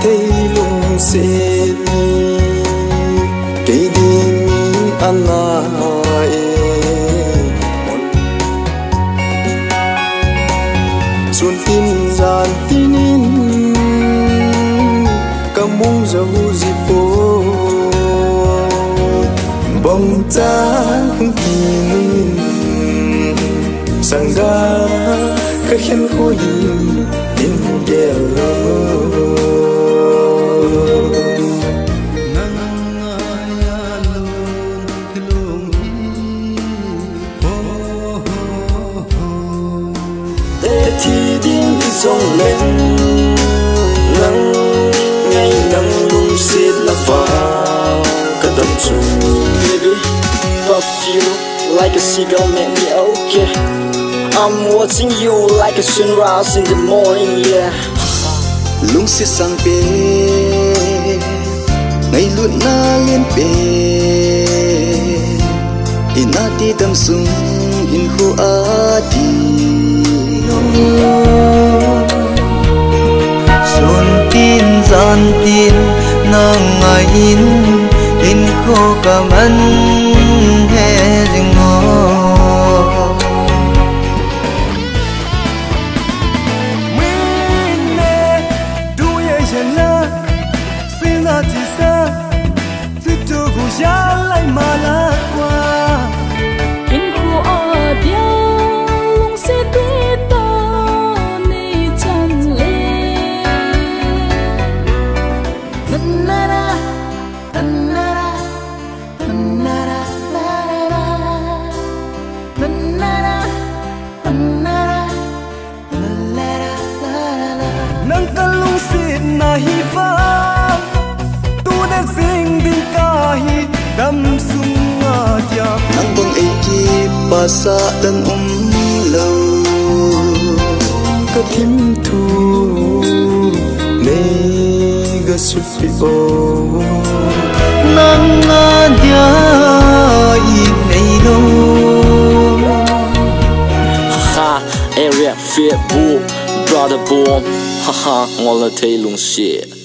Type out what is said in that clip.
thấy lung xịt cây đi mi ăn ai xuân tin gian tinin cầm mông dấu dịp phố bông trắng kín sang ga các khen khối in yellow thì tiếng rong lên nắng ngày nắng lung xịt là vào cả tâm trung baby love you like a seagull make me okay I'm watching you like a sunrise in the morning yeah lung xịt sang pe ngày luôn na liên pe ina ti tâm sung in khu a ti xuân tin gian tin nang ai in khô cảm ơn he ding ho mình nè tu ye chân la xin ra chỉ sa chỉ tu cu xa lại mà la qua in khu ở dia lung se đi ta ni chân le na na na na na nang kalung sit na hi va tu na sing din ka hi dam sung a dia nang bang ai ki pa sa dan lâu cả thím thu này ga supi o nang a dia in nei lo ha area fear boom brother boom ha ha ngol thấy lung xịt